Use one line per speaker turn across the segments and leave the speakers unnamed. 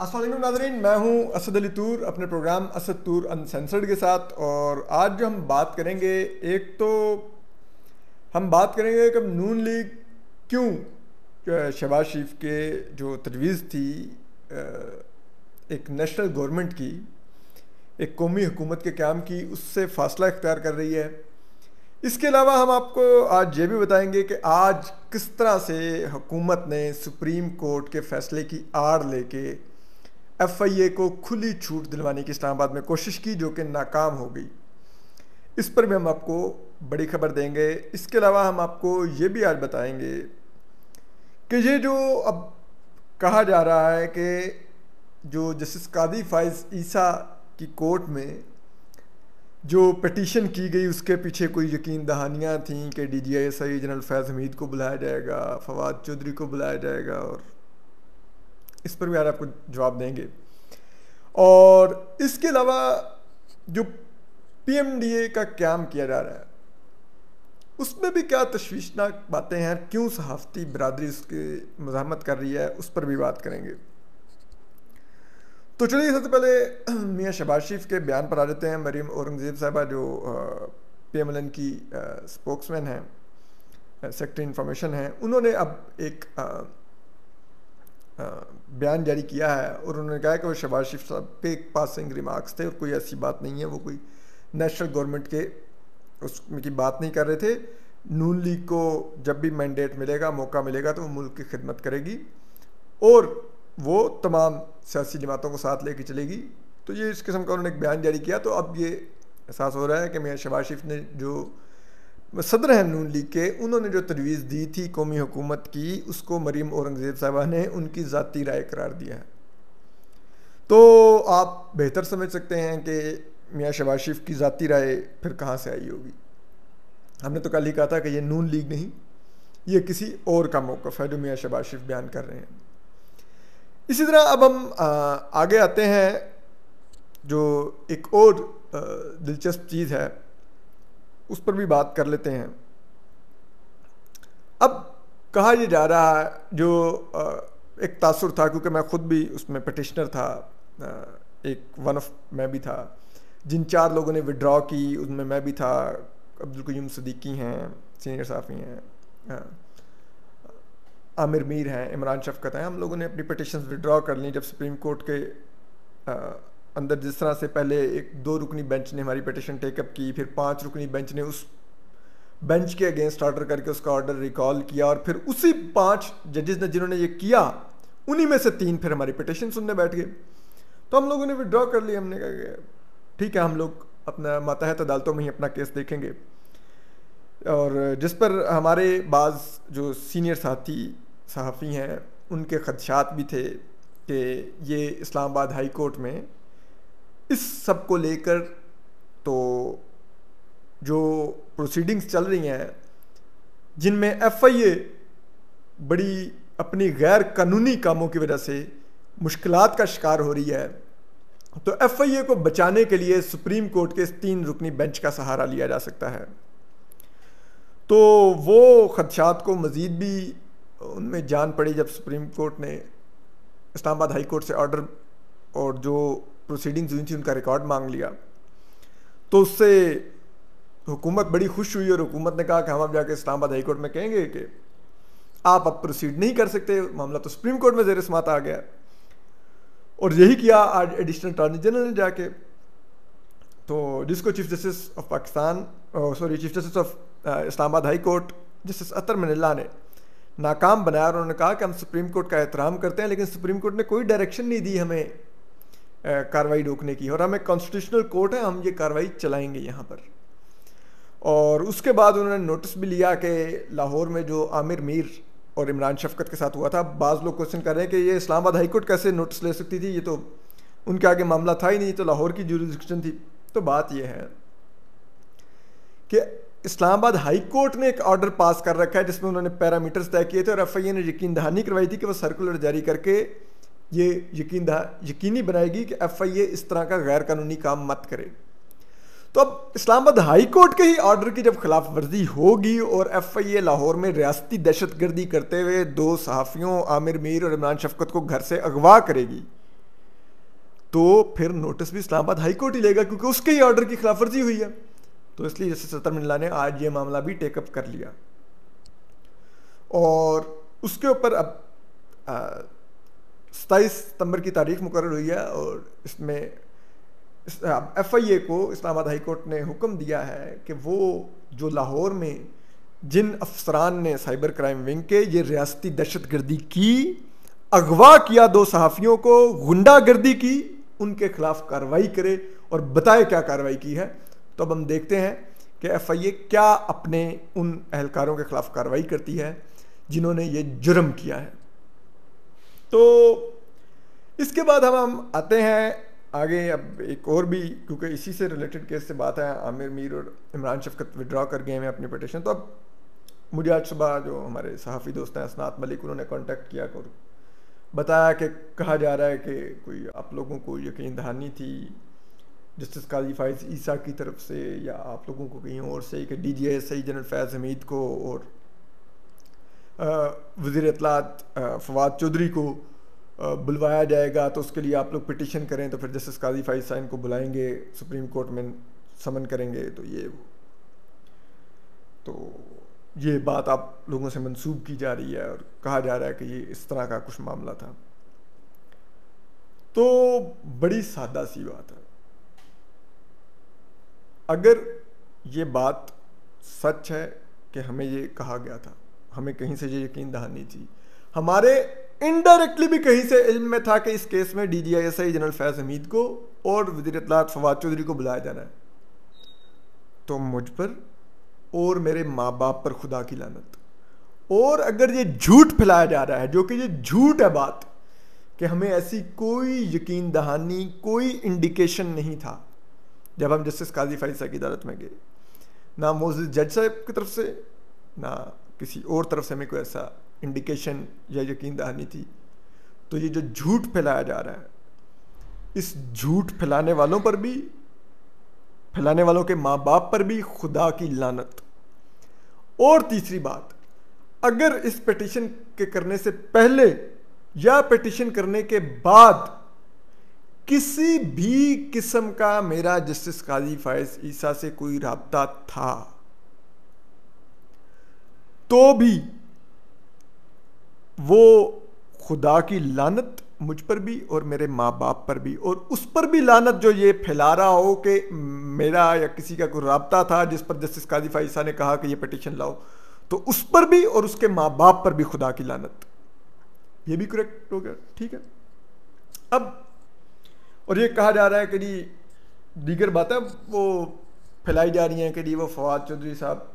अस्सलाम वालेकुम नाज़रीन, मैं हूं असद अली तूर अपने प्रोग्राम असद तूर अनसेंसर्ड के साथ। और आज जो हम बात करेंगे, एक तो हम बात करेंगे कि नून लीग क्यों शहबाज शरीफ के जो तजवीज़ थी एक नेशनल गवर्नमेंट की, एक कौमी हुकूमत के क़याम की, उससे फ़ासला इख्तियार कर रही है। इसके अलावा हम आपको आज ये भी बताएंगे कि आज किस तरह से हुकूमत ने सुप्रीम कोर्ट के फ़ैसले की आड़ लेके FIA को खुली छूट दिलवाने की इस्लामाबाद में कोशिश की, जो कि नाकाम हो गई। इस पर भी हम आपको बड़ी खबर देंगे। इसके अलावा हम आपको ये भी आज बताएंगे कि ये जो अब कहा जा रहा है कि जो जस्टिस कादी फाइज ईसा की कोर्ट में जो पिटीशन की गई, उसके पीछे कोई यकीन दहानियाँ थीं कि DGISI जनरल फैज़ हमीद को बुलाया जाएगा, फवाद चौधरी को बुलाया जाएगा, और इस पर भी यार आपको जवाब देंगे। और इसके अलावा जो PMDA का क़याम किया जा रहा है, उसमें भी क्या तशवीशनाक बातें हैं, क्यों सहाफ़ती बिरादरी उसकी मज़ाहमत कर रही है, उस पर भी बात करेंगे। तो चलिए सबसे पहले मियाँ शहबाज शरीफ के बयान पर आ जाते हैं। मरीम औरंगज़ेब साहिबा जो PMLN की स्पोक्समैन हैं, सेक्रेटरी इंफॉर्मेशन हैं, उन्होंने अब एक बयान जारी किया है और उन्होंने कहा कि वो शहबाज शरीफ साहब पे एक पासिंग रिमार्क्स थे और कोई ऐसी बात नहीं है, वो कोई नेशनल गवर्नमेंट के उसकी बात नहीं कर रहे थे। नून लीग को जब भी मैंडेट मिलेगा, मौका मिलेगा, तो वो मुल्क की खिदमत करेगी और वो तमाम सियासी जमातों को साथ लेके चलेगी। तो ये इस किस्म का उन्होंने एक बयान जारी किया। तो अब ये एहसास हो रहा है कि मियाँ शहबाज शरीफ ने जो सदर हैं नून लीग के, उन्होंने जो तजवीज़ दी थी कौमी हुकूमत की, उसको मरीम औरंगज़ेब साहिबा ने उनकी ज़ाती राय करार दिया है। तो आप बेहतर समझ सकते हैं कि मियाँ शहबाज शरीफ की ज़ाती राय फिर कहाँ से आई होगी। हमने तो कल ही कहा था कि ये नून लीग नहीं, ये किसी और का मौक़िफ़ है जो मियाँ शहबाज शरीफ बयान कर रहे हैं। इसी तरह अब हम आगे आते हैं, जो एक और दिलचस्प चीज़ है, उस पर भी बात कर लेते हैं। अब कहा यह जा रहा है, जो एक तासुर था, क्योंकि मैं ख़ुद भी उसमें पटिशनर था, एक वन ऑफ मैं भी था, जिन 4 लोगों ने विड्रॉ की उनमें मैं भी था। अब्दुल क़य्यूम सिद्दीकी हैं, सीनियर साफ़ी हैं, आमिर मीर हैं, इमरान शफ़क़त हैं। हम लोगों ने अपनी पिटिशंस विड्रॉ कर ली जब सुप्रीम कोर्ट के अंदर जिस तरह से पहले एक 2 रुकनी बेंच ने हमारी पिटिशन टेकअप की, फिर 5 रुकनी बेंच ने उस बेंच के अगेंस्ट ऑर्डर करके उसका ऑर्डर रिकॉल किया, और फिर उसी 5 जजेस ने जिन्होंने ये किया, उन्हीं में से 3 फिर हमारी पिटिशन सुनने बैठ गए। तो हम लोगों ने विड्रॉ कर ली। हमने कहा ठीक है, हम लोग अपना मातहत अदालतों में ही अपना केस देखेंगे। और जिस पर हमारे बाज़ जो सीनियर साथी सहाफ़ी हैं, उनके ख़दशात भी थे कि ये इस्लामाबाद हाई कोर्ट में इस सब को लेकर तो जो प्रोसीडिंग्स चल रही हैं, जिनमें FIA बड़ी अपनी गैर कानूनी कामों की वजह से मुश्किलात का शिकार हो रही है, तो FIA को बचाने के लिए सुप्रीम कोर्ट के इस 3 रुकनी बेंच का सहारा लिया जा सकता है। तो वो ख़दशात को मज़ीद भी उनमें जान पड़ी जब सुप्रीम कोर्ट ने इस्लामाबाद हाई कोर्ट से ऑर्डर और जो प्रोसीडिंग्स हुई थी उनका रिकॉर्ड मांग लिया। तो उससे हुकूमत बड़ी खुश हुई और हुकूमत ने कहा कि हम अब जाके इस्लामाबाद हाई कोर्ट में कहेंगे कि आप अब प्रोसीड नहीं कर सकते, मामला तो सुप्रीम कोर्ट में ज़ेर समात आ गया। और यही किया आज एडिशनल अटॉर्नी जनरल ने जाके, तो जिसको chief justice of Pakistan chief justice of Islamabad high court justice Athar Minallah ने नाकाम बनाया। और उन्होंने कहा कि हम सुप्रीम कोर्ट का एहतराम करते हैं, लेकिन सुप्रीम कोर्ट ने कोई डायरेक्शन नहीं दी हमें कार्रवाई रोकने की, और हमें कॉन्स्टिट्यूशनल कोर्ट है, हम ये कार्रवाई चलाएंगे यहाँ पर। और उसके बाद उन्होंने नोटिस भी लिया कि लाहौर में जो आमिर मीर और इमरान शफ़क़त के साथ हुआ था, बाज़ लोग क्वेश्चन कर रहे हैं कि ये इस्लामाबाद हाई कोर्ट कैसे नोटिस ले सकती थी, ये तो उनके आगे मामला था ही नहीं, तो लाहौर की जुरिस्डिक्शन थी। तो बात यह है कि इस्लामाबाद हाई कोर्ट ने एक ऑर्डर पास कर रखा है जिसमें उन्होंने पैरामीटर्स तय किए थे, और FIA ने यकीन दहानी करवाई थी कि वह सर्कुलर जारी करके ये यकीनी बनाएगी कि FIA इस तरह का गैर कानूनी काम मत करे। तो अब इस्लामाबाद हाई कोर्ट के ही ऑर्डर की जब खिलाफ वर्जी होगी और FIA लाहौर में रियासती दहशत गर्दी करते हुए 2 सहाफ़ियों आमिर मीर और इमरान शफ़क़त को घर से अगवा करेगी, तो फिर नोटिस भी इस्लामाबाद हाई कोर्ट ही लेगा, क्योंकि उसके ही ऑर्डर की खिलाफवर्जी हुई है। तो इसलिए जस्टिस अतर मिल्ला ने आज ये मामला भी टेकअप कर लिया और उसके ऊपर अब 27 सितंबर की तारीख मुकर्रर हुई है और इसमें FIA को इस्लामाबाद हाई कोर्ट ने हुक्म दिया है कि वो जो लाहौर में जिन अफसरान ने साइबर क्राइम विंग के ये रियासती दहशतगर्दी की, अगवा किया 2 सहाफ़ियों को, गुंडागर्दी की, उनके खिलाफ कार्रवाई करे और बताए क्या कार्रवाई की है। तो अब हम देखते हैं कि FIA क्या अपने उन अहलकारों के खिलाफ कार्रवाई करती है जिन्होंने ये जुर्म किया है। तो इसके बाद हम आते हैं आगे। अब एक और भी, क्योंकि इसी से रिलेटेड केस से बात है, आमिर मीर और इमरान शफकत विड्रॉ कर गए हैं अपनी पिटीशन। तो अब मुझे आज सुबह जो हमारे सहाफ़ी दोस्त हैं असनात मलिक, उन्होंने कांटेक्ट किया और बताया कि कहा जा रहा है कि कोई आप लोगों को यकीन दहानी थी जस्टिस काजी फाइज ईसा की तरफ से या आप लोगों को कहीं और से कि DGSI जनरल फैज़ हमीद को और वज़ीर इत्तलात फवाद चौधरी को बुलवाया जाएगा, तो उसके लिए आप लोग पिटीशन करें तो फिर जस्टिस काजी फाइज साइन को बुलाएंगे, सुप्रीम कोर्ट में समन करेंगे। तो ये बात आप लोगों से मंसूब की जा रही है और कहा जा रहा है कि ये इस तरह का कुछ मामला था। तो बड़ी सादा सी बात है, अगर ये बात सच है कि हमें ये कहा गया था, हमें कहीं से ये यकीन दहानी थी, हमारे इनडायरेक्टली भी कहीं से इल्म में था कि इस केस में DGSI जनरल फैज़ हमीद को और वज़ीर इत्तलात फवाद चौधरी को बुलाया जाना है, तो मुझ पर और मेरे माँ बाप पर खुदा की लानत। और अगर ये झूठ फैलाया जा रहा है, जो कि ये झूठ है बात, कि हमें ऐसी कोई यकीन दहानी, कोई इंडिकेशन नहीं था जब हम जस्टिस काजी फाइज साहब की अदालत में गए, ना मोअज़्ज़िज़ जज साहब की तरफ से ना किसी और तरफ से हमें कोई ऐसा इंडिकेशन या यकीन दहानी थी। तो ये जो झूठ फैलाया जा रहा है, इस झूठ फैलाने वालों पर भी, फैलाने वालों के माँ बाप पर भी खुदा की लानत। और तीसरी बात, अगर इस पिटीशन के करने से पहले या पिटीशन करने के बाद किसी भी किस्म का मेरा जस्टिस काजी फाइज ईसा से कोई राब्ता था, तो भी वो खुदा की लानत मुझ पर भी और मेरे माँ बाप पर भी, और उस पर भी लानत जो ये फैला रहा हो कि मेरा या किसी का कोई राब्ता था जिस पर जस्टिस काजी फाइज साहब ने कहा कि ये पिटीशन लाओ, तो उस पर भी और उसके माँ बाप पर भी खुदा की लानत। ये भी करेक्ट हो गया, ठीक है। अब और ये कहा जा रहा है कि जी दीगर बातें वो फैलाई जा रही हैं कि जी वो फवाद चौधरी साहब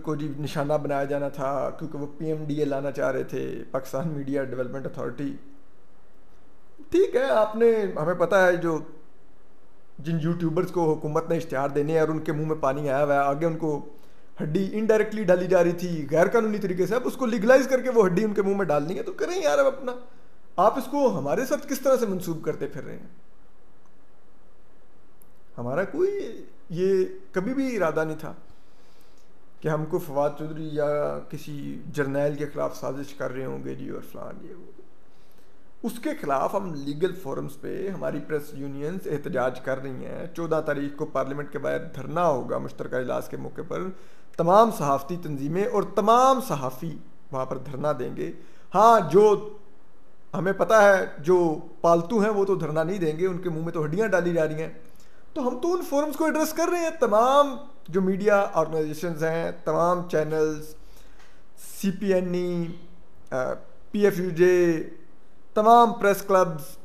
को जी निशाना बनाया जाना था क्योंकि वो PMDA लाना चाह रहे थे, पाकिस्तान मीडिया डेवलपमेंट अथॉरिटी। ठीक है, आपने, हमें पता है जो जिन यूट्यूबर्स को हुकूमत ने इश्तिहार देने हैं और उनके मुंह में पानी आया हुआ है, आगे उनको हड्डी इनडायरेक्टली डाली जा रही थी गैर कानूनी तरीके से, अब उसको लीगलाइज करके वो हड्डी उनके मुंह में डालनी है, तो करें यार। अब अपना आप इसको हमारे साथ किस तरह से मंसूब करते फिर रहे हैं? हमारा कोई ये कभी भी इरादा नहीं था कि हमको फवाद चौधरी या किसी जर्नैल के खिलाफ साजिश कर रहे होंगे जी और फलान ये वो। उसके खिलाफ हम लीगल फोरम्स पे हमारी प्रेस यूनियंस एहतजाज कर रही हैं। 14 तारीख को पार्लियामेंट के बाहर धरना होगा मुश्तरका इजलास के मौके पर, तमाम सहाफ़ती तंजीमें और तमाम सहाफ़ी वहाँ पर धरना देंगे। हाँ, जो हमें पता है जो पालतू हैं वो तो धरना नहीं देंगे, उनके मुंह में तो हड्डियाँ डाली जा रही हैं। तो हम तो उन फोरम्स को एड्रेस कर रहे हैं, तमाम जो मीडिया ऑर्गेनाइजेशंस हैं, तमाम चैनल्स, CPNE, PFUJ, तमाम प्रेस क्लब्स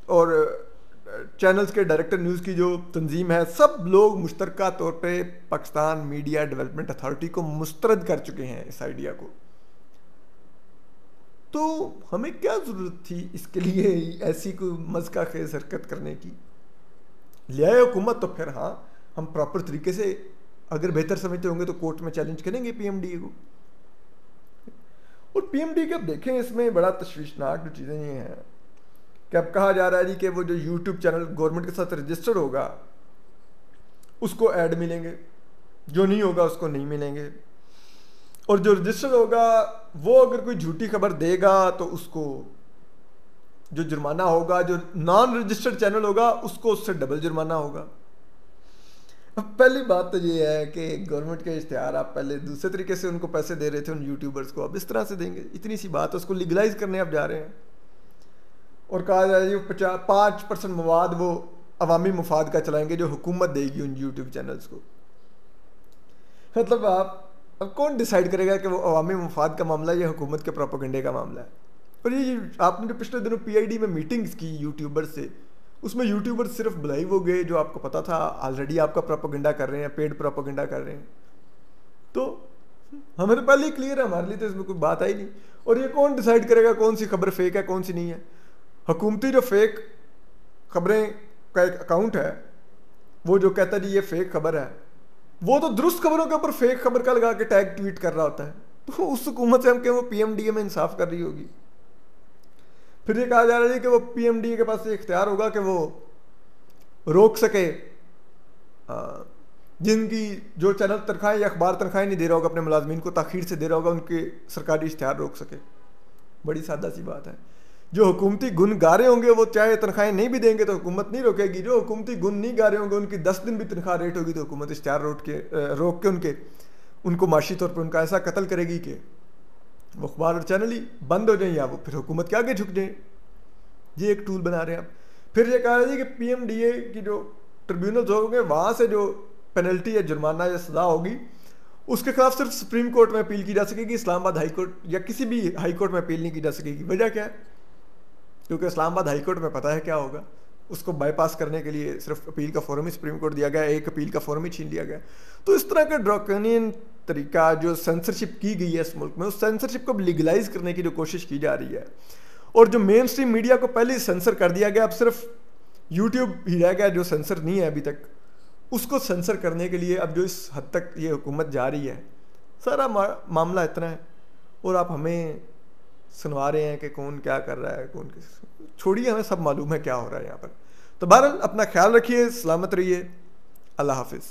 और चैनल्स के डायरेक्टर न्यूज़ की जो तंजीम है, सब लोग मुश्तरका तौर पे पाकिस्तान मीडिया डेवलपमेंट अथॉरिटी को मुस्तरद कर चुके हैं इस आइडिया को। तो हमें क्या ज़रूरत थी इसके लिए ऐसी कोई मज़का खेज़ हरकत करने की? ले आए हुकूमत तो फिर हाँ, हम प्रॉपर तरीके से अगर बेहतर समझते होंगे तो कोर्ट में चैलेंज करेंगे PMDA को। और PMDA के अब देखें, इसमें बड़ा तशवीशनाक जो चीज़ें ये हैं कि अब कहा जा रहा है जी कि वो जो यूट्यूब चैनल गवर्नमेंट के साथ रजिस्टर होगा उसको ऐड मिलेंगे, जो नहीं होगा उसको नहीं मिलेंगे, और जो रजिस्टर होगा वो अगर कोई झूठी खबर देगा तो उसको जो जुर्माना होगा, जो नॉन रजिस्टर्ड चैनल होगा उसको उससे डबल जुर्माना होगा। अब पहली बात तो ये है कि गवर्नमेंट के इश्तिहार आप पहले दूसरे तरीके से उनको पैसे दे रहे थे उन यूट्यूबर्स को, अब इस तरह से देंगे, इतनी सी बात है, उसको लीगलाइज करने आप जा रहे हैं। और कहा जाए ये 5% मवाद वो अवामी मुफाद का चलाएंगे जो हुकूमत देगी उन यूट्यूब चैनल्स को। मतलब अब कौन डिसाइड करेगा कि वो अवामी मुफाद का मामला या हुकूमत के प्रोपेगेंडे का मामला है। और ये आपने जो पिछले दिनों PID में मीटिंग्स की यूट्यूबर से, उसमें यूट्यूबर सिर्फ बुलाई वो गए जो आपको पता था ऑलरेडी आपका प्रोपेगेंडा कर रहे हैं, पेड प्रोपेगेंडा कर रहे हैं। तो हमें तो पहले ही क्लियर है, हमारे लिए तो इसमें कोई बात आई नहीं। और ये कौन डिसाइड करेगा कौन सी खबर फेक है कौन सी नहीं है। हुकूमती जो फेक खबरें का एक अकाउंट है वो जो कहता है जी ये फेक खबर है, वो तो दुरुस्त खबरों के ऊपर फेक खबर का लगा के टैग ट्वीट कर रहा होता है। तो उस हुकूमत से हम कहें वो PMDA में इंसाफ कर रही होगी। फिर ये कहा जा रहा है कि वो PMDA के पास ये इख्तियार होगा कि वो रोक सके जिनकी जो चैनल तनख्वाहें या अखबार तनख्वाहें नहीं दे रहा होगा अपने मुलाजमीन को, ताखीर से दे रहा होगा, उनके सरकारी इश्तिहार रोक सके। बड़ी सादा सी बात है। जो हुकूमती गुन गा रहे होंगे वो चाहे तनख्वाहें नहीं भी देंगे तो हुकूमत नहीं रोकेगी। जो हुकूमती गुन नहीं गा रहे होंगे उनकी 10 दिन भी तनख्वाह रेट होगी तो हुकूमत इश्तिहार रोक के उनको माशी तौर पर उनका ऐसा कत्ल करेगी कि वो अखबार और चैनल ही बंद हो जाए या वो फिर हुकूमत के आगे झुक जाए। ये एक टूल बना रहे हैं आप। फिर ये कहा जाए कि PMDA की जो ट्रिब्यूनल्स होंगे वहाँ से जो पेनल्टी या जुर्माना या सज़ा होगी उसके खिलाफ सिर्फ सुप्रीम कोर्ट में अपील की जा सकेगी, इस्लामाबाद हाई कोर्ट या किसी भी हाई कोर्ट में अपील नहीं की जा सकेगी। वजह क्या है? क्योंकि इस्लामाबाद हाई कोर्ट में पता है क्या होगा, उसको बाईपास करने के लिए सिर्फ अपील का फोरम ही सुप्रीम कोर्ट दिया गया, एक अपील का फोरम ही छीन लिया गया। तो इस तरह का ड्रैकोनियन तरीका जो सेंसरशिप की गई है इस मुल्क में, उस सेंसरशिप को लीगलाइज करने की जो कोशिश की जा रही है, और जो मेन स्ट्रीम मीडिया को पहले सेंसर कर दिया गया, अब सिर्फ यूट्यूब ही रह गया जो सेंसर नहीं है अभी तक, उसको सेंसर करने के लिए अब जो इस हद तक ये हुकूमत जा रही है, सारा मामला इतना है। और आप हमें सुनवा रहे हैं कि कौन क्या कर रहा है, कौन किस, छोड़िए, हमें सब मालूम है क्या हो रहा है यहाँ पर। तो बहरहाल अपना ख्याल रखिए, सलामत रहिए, अल्लाह हाफिज़।